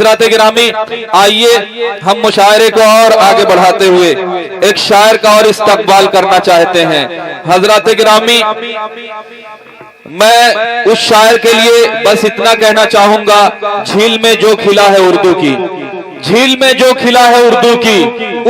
حضرات گرامی، آئیے ہم مشاعرے کو اور آگے بڑھاتے ہوئے ایک شاعر کا اور استقبال کرنا چاہتے ہیں۔ حضرات گرامی، میں اس شاعر کے لیے بس اتنا کہنا چاہوں گا، جھیل میں جو کھلا ہے اردو کی، جھیل میں جو کھلا ہے اردو کی،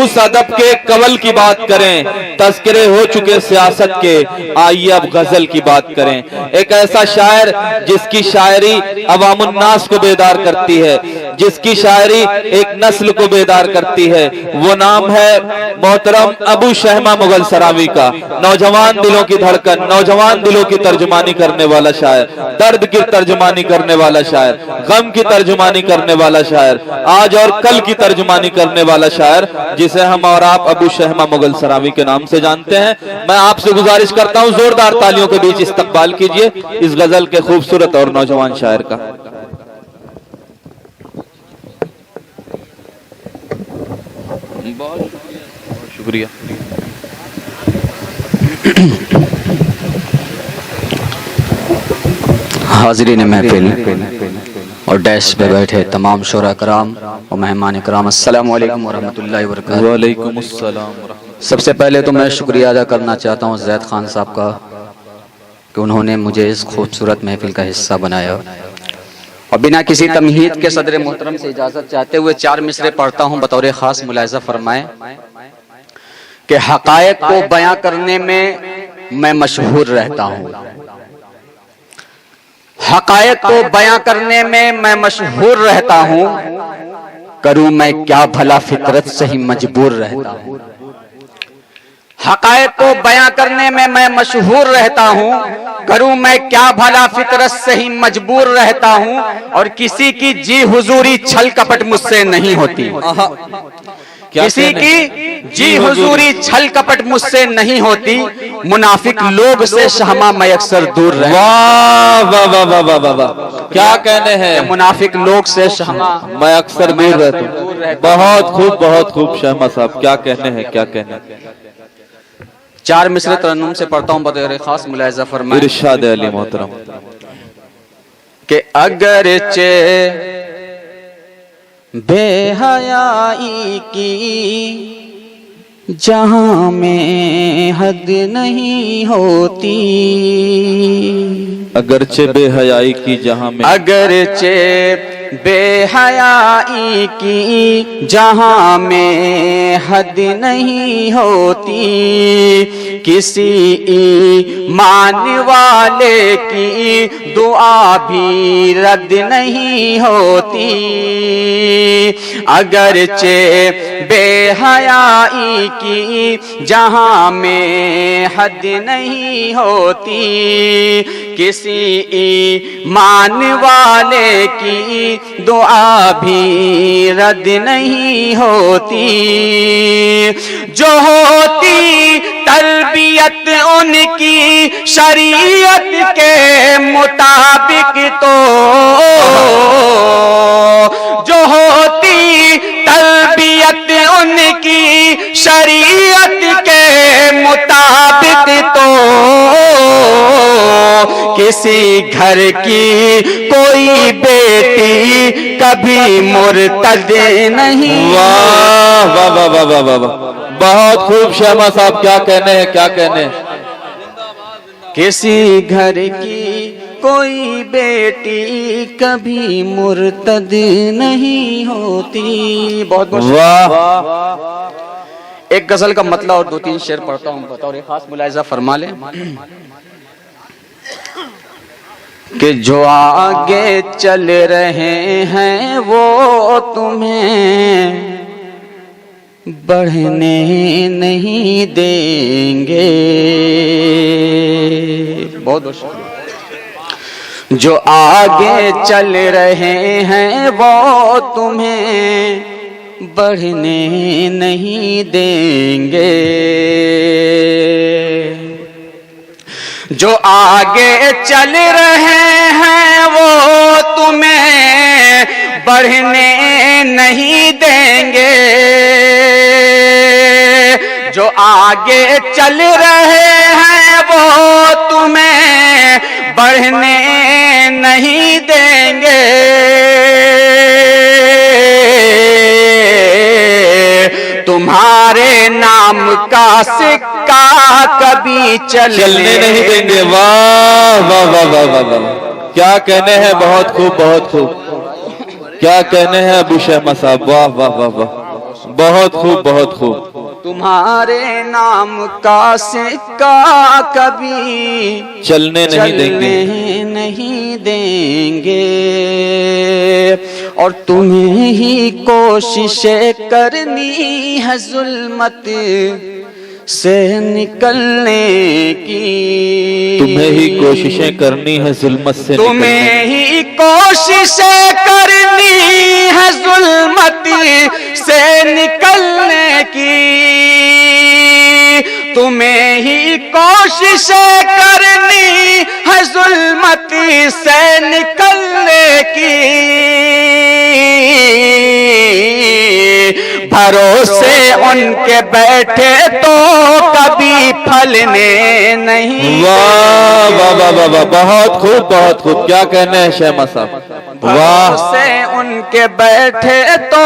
اس ادب کے قول کی بات کریں، تذکرے ہو چکے سیاست کے، آئیے اب غزل کی بات کریں۔ ایک ایسا شاعر جس کی شاعری عوام الناس کو بیدار کرتی ہے، جس کی شاعری ایک نسل کو بیدار کرتی ہے، وہ نام ہے محترم ابو شہمہ مغل سراوی کا۔ نوجوان دلوں کی دھڑکن، نوجوان دلوں کی ترجمانی کرنے والا شاعر، درد کی ترجمانی کرنے والا شاعر، غم کی ترجمانی کرنے والا شاعر، آج اور کل کی ترجمانی کرنے والا شاعر، جسے ہم اور آپ ابو شہمہ مغل سراوی کے نام سے جانتے ہیں۔ میں آپ سے گزارش کرتا ہوں زوردار تالیوں کے بیچ استقبال کیجئے اس غزل کے خوبصورت اور نوجوان شاعر کا۔ بہت شکریہ۔ حاضرین محفل اور ڈیش پہ بیٹھے تمام شعراء کرام اور مہمان کرام، السلام علیکم ورحمۃ اللہ وبرکاتہ۔ وعلیکم السلام ورحمۃ۔ سب سے پہلے تو میں شکریہ ادا کرنا چاہتا ہوں زید خان صاحب کا کہ انہوں نے مجھے اس خوبصورت محفل کا حصہ بنایا، اور بنا کسی تمہید کے صدر محترم سے اجازت چاہتے ہوئے 4 مصرے پڑھتا ہوں، بطور خاص ملاحظہ فرمائیں کہ حقائق کو بیاں کرنے میں مشہور رہتا ہوں، حقائق کو بیاں کرنے میں مشہور رہتا ہوں، کروں میں کیا بھلا فطرت سے ہی مجبور رہتا ہوں۔ حقائق کو بیاں کرنے میں مشہور رہتا ہوں، کروں میں کیا بھلا فطرت سے ہی مجبور رہتا ہوں، اور کسی کی جی حضوری چھل کپٹ مجھ سے نہیں ہوتی، کسی کی جی حضوری چھل کپٹ مجھ سے نہیں ہوتی، منافق لوگ سے شہمہ میں اکثر دور رہتا ہوں۔ واہ واہ واہ واہ واہ، کیا کہنے ہیں، منافق لوگ سے شہمہ میں اکثر دور رہتا ہوں۔ بہت خوب شہمہ صاحب، کیا کہنے ہیں، کیا کہنے ہیں۔ 4 مصرے ترنم سے پڑھتا ہوں، بطور خاص ملاحظہ فرمائیں ارشاد علی محترم کہ اگرچہ بے حیائی کی جہاں میں حد نہیں ہوتی، اگرچہ بے حیائی کی جہاں میں، اگرچہ بے حیائی کی جہاں میں حد نہیں ہوتی، کسی ایمان والے کی دعا بھی رد نہیں ہوتی، اگرچہ بے حیائی کی جہاں میں حد نہیں ہوتی، کسی ایمان والے کی دعا بھی رد نہیں ہوتی، جو ہوتی تربیت ان کی شریعت کے مطابق تو، جو ہوتی تربیت ان کی شریعت کے مطابق تو، کسی گھر کی کوئی بیٹی کبھی مرتد نہیں۔ واہ واہ واہ واہ واہ واہ، بہت خوب شہمہ صاحب، کیا کہنے ہیں، کیا کہنے ہیں۔ کسی گھر کی کوئی بیٹی کبھی مرتد نہیں ہوتی۔ بہت بہت واہ۔ ایک غزل کا مطلب اور 2-3 شعر پڑھتا ہوں، بطور خاص ملاحظہ فرما لیں کہ جو آگے چل رہے ہیں وہ تمہیں بڑھنے نہیں دیں گے۔ بہت بہت شکریہ۔ جو آگے چل رہے ہیں وہ تمہیں بڑھنے نہیں دیں گے، جو آگے چل رہے ہیں وہ تمہیں بڑھنے نہیں دیں گے، جو آگے چل رہے ہیں وہ تمہیں بڑھنے نہیں دیں گے، تمہارے نام کا سکہ کبھی چلنے نہیں دیں گے. واہ واہ واہ واہ واہ واہ, کیا کہنے ہیں, بہت خوب بہت خوب, کیا کہنے ہیں ابو شہما صاحب, واہ واہ واہ واہ, بہت خوب بہت خوب. تمہارے نام کا سکہ کبھی چلنے نہیں دیں گے, نہیں دیں گے, اور تمہیں ہی کوششیں کرنی ہے ظلمت سے نکلنے کی. تمہیں ہی کوششیں کرنی ہے ظلمت سے تمہیں ہی کوششیں کرنی ہے ظلمت سے نکلنے کی. تمہیں ہی کوششیں کرنی ہے ظلمت سے نکلنے کی. بھروسے ان کے بیٹھے تو کبھی پھلنے نہیں. واہ واہ واہ واہ واہ, بہت خوب بہت خوب, کیا کہنے ہیں شہما صاحب, واہ. بھروسے ان کے بیٹھے تو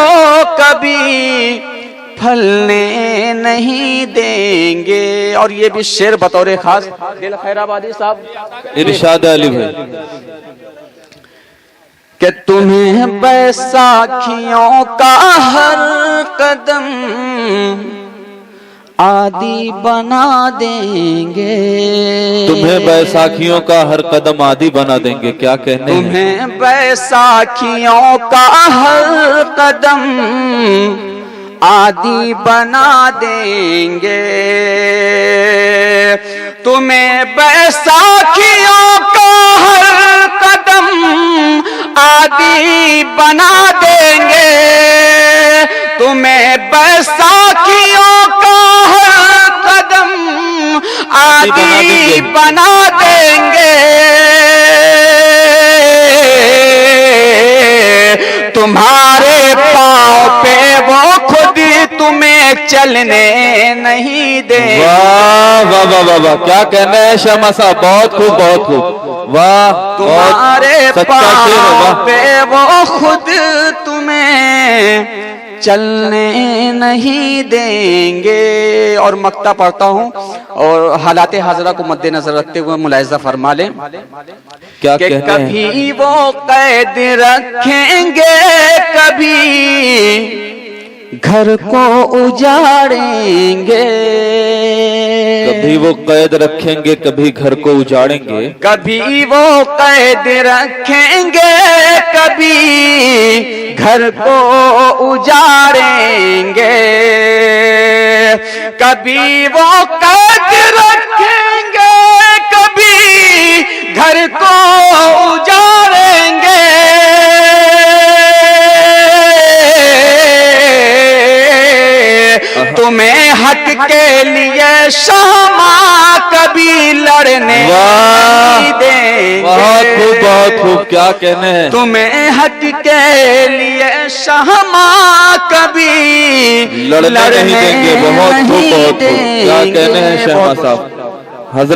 کبھی پھلنے نہیں دیں گے. اور یہ بھی شعر بطور خاص دل خیر آبادی صاحب, ارشاد علی بھائی, کہ تمہیں بیساکھیوں کا ہر قدم عادی بنا دیں گے. تمہیں بیساکھیوں کا ہر قدم عادی بنا دیں گے, کیا کہنے ہیں. تمہیں بیساکھیوں کا ہر قدم عادی بنا دیں گے. تمہیں بیساکھیوں کا ہر قدم عادی بنا دیں گے. تمہیں بیساکھیوں کا ہر قدم عادی بنا دیں گے. تمہارے پاؤں پہ وہ خود تمہیں چلنے نہیں دیں گے. واہ واہ واہ واہ واہ, کیا کہنے ہیں شہما صاحب, بہت خوب بہت خوب, واہ. تمہارے پاؤں پہ وہ خود تمہیں چلنے نہیں دیں گے. اور مقطع پڑھتا ہوں اور حالات حاضرہ کو مد نظر رکھتے ہوئے ملاحظہ فرما لیں کیا کہ کہنے ہیں. کبھی وہ قید رکھیں گے, کبھی گھر کو اجاڑیں گے. کبھی وہ قید رکھیں گے, کبھی گھر کو اجاڑیں گے. کبھی وہ قید رکھیں گے, کبھی گھر کو اجاڑیں گے. کبھی وہ قید رکھیں گے, کبھی گھر کو اجاڑیں گے. تمہیں حق کے لیے شمع کبھی لڑنے نہیں دیں گے. بہت خوب بہت خوب, کیا کہنے ہیں. تمہیں حق کے لیے شمع کبھی لڑنے نہیں دیں گے. بہت خوب بہت خوب, کیا کہنے ہیں شہما صاحب. حضرت